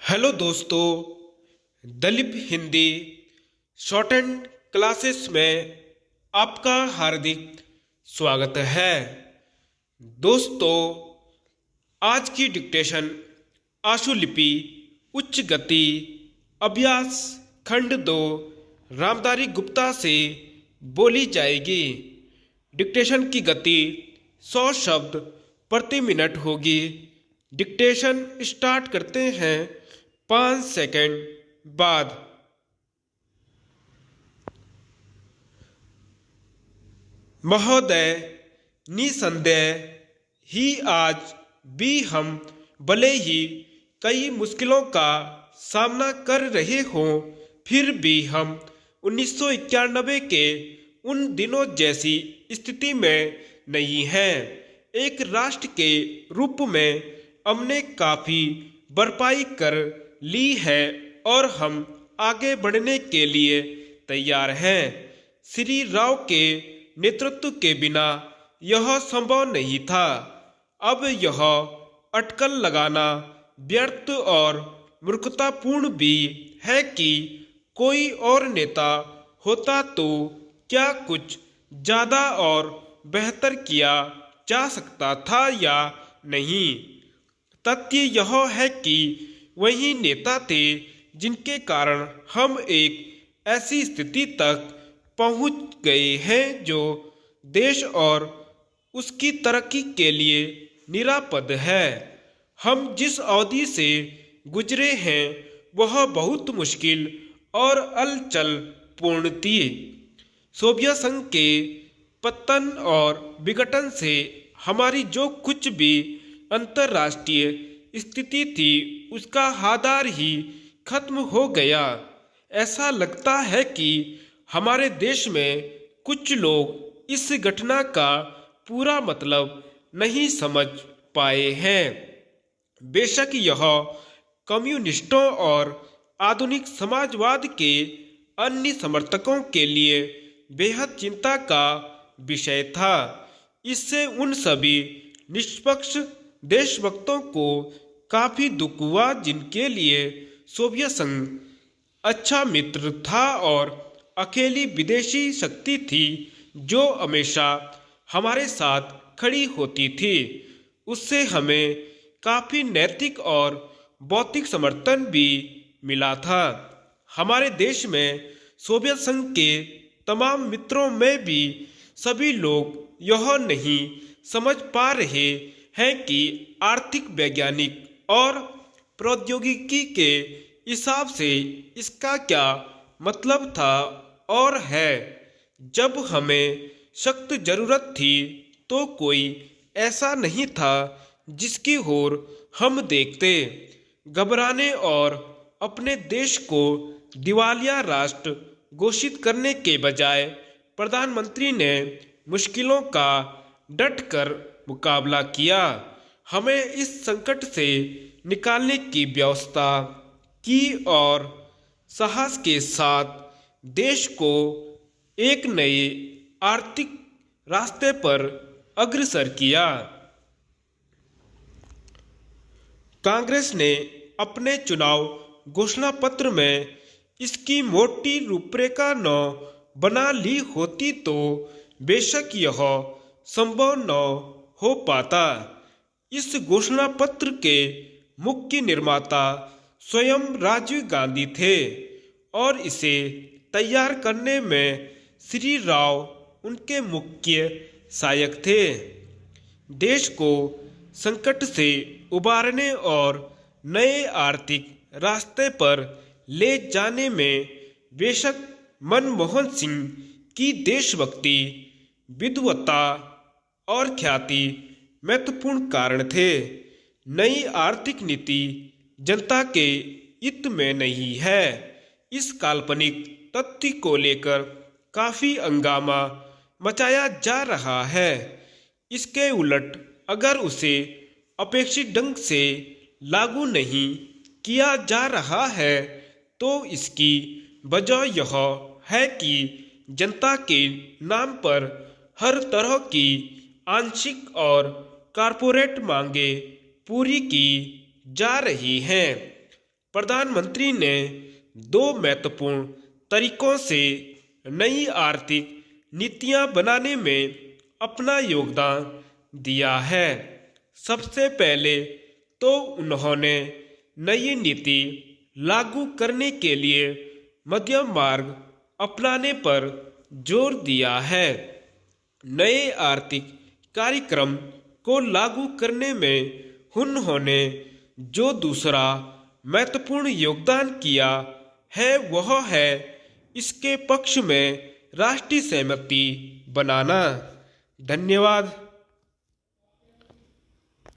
Hello दोस्तों, Dalip Hindi shorthand classes में आपका हार्दिक स्वागत है। दोस्तों, आज की डिक्टेशन आशुलिपि उच्च गति अभ्यास खंड 2 रामधारी गुप्ता से बोली जाएगी। डिक्टेशन की गति 100 शब्द प्रति मिनट होगी। डिक्टेशन स्टार्ट करते हैं 5 सेकंड बाद। महोदय, निसंदेह ही आज भी हम भले ही कई मुश्किलों का सामना कर रहे हों, फिर भी हम 1991 के उन दिनों जैसी स्थिति में नहीं हैं। एक राष्ट्र के रूप में हमने काफ़ी भरपाई कर ली है और हम आगे बढ़ने के लिए तैयार हैं। श्री राव के नेतृत्व के बिना यह संभव नहीं था। अब यह अटकल लगाना व्यर्थ और मूर्खतापूर्ण भी है कि कोई और नेता होता तो क्या कुछ ज़्यादा और बेहतर किया जा सकता था या नहीं। तथ्य यह है कि वही नेता थे जिनके कारण हम एक ऐसी स्थिति तक पहुंच गए हैं जो देश और उसकी तरक्की के लिए निरापद है। हम जिस अवधि से गुजरे हैं वह बहुत मुश्किल और अलचल पूर्ण थी। सोवियत संघ के पतन और विघटन से हमारी जो कुछ भी अंतर्राष्ट्रीय स्थिति थी उसका आधार ही खत्म हो गया। ऐसा लगता है कि हमारे देश में कुछ लोग इस घटना का पूरा मतलब नहीं समझ पाए हैं। बेशक यह कम्युनिस्टों और आधुनिक समाजवाद के अन्य समर्थकों के लिए बेहद चिंता का विषय था। इससे उन सभी निष्पक्ष देशभक्तों को काफी दुख हुआ जिनके लिए सोवियत संघ अच्छा मित्र था और अकेली विदेशी शक्ति थी जो हमेशा हमारे साथ खड़ी होती थी। उससे हमें काफी नैतिक और भौतिक समर्थन भी मिला था। हमारे देश में सोवियत संघ के तमाम मित्रों में भी सभी लोग यह नहीं समझ पा रहे हैं कि आर्थिक वैज्ञानिक और प्रौद्योगिकी के हिसाब से इसका क्या मतलब था और है। जब हमें सख्त जरूरत थी तो कोई ऐसा नहीं था जिसकी ओर हम देखते। घबराने और अपने देश को दिवालिया राष्ट्र घोषित करने के बजाय प्रधानमंत्री ने मुश्किलों का डटकर मुकाबला किया। हमें इस संकट से निकालने की व्यवस्था की और साहस के साथ देश को एक नए आर्थिक रास्ते पर अग्रसर किया। कांग्रेस ने अपने चुनाव घोषणा पत्र में इसकी मोटी रूपरेखा न बना ली होती तो बेशक यह संभव न हो पाता। इस घोषणा पत्र के मुख्य निर्माता स्वयं राजीव गांधी थे और इसे तैयार करने में श्री राव उनके मुख्य सहायक थे। देश को संकट से उबारने और नए आर्थिक रास्ते पर ले जाने में बेशक मनमोहन सिंह की देशभक्ति, विद्वता और ख्याति महत्वपूर्ण कारण थे। नई आर्थिक नीति जनता के हित में नहीं है। इस काल्पनिक तथ्य को लेकर काफी हंगामा मचाया जा रहा है। इसके उलट अगर उसे अपेक्षित ढंग से लागू नहीं किया जा रहा है तो इसकी वजह यह है कि जनता के नाम पर हर तरह की आंशिक और कारपोरेट मांगे पूरी की जा रही हैं। प्रधानमंत्री ने दो महत्वपूर्ण तरीकों से नई आर्थिक नीतियां बनाने में अपना योगदान दिया है। सबसे पहले तो उन्होंने नई नीति लागू करने के लिए मध्यम मार्ग अपनाने पर जोर दिया है। नए आर्थिक कार्यक्रम को लागू करने में उन्होंने जो दूसरा महत्वपूर्ण योगदान किया है वह है इसके पक्ष में राष्ट्रीय सहमति बनाना। धन्यवाद।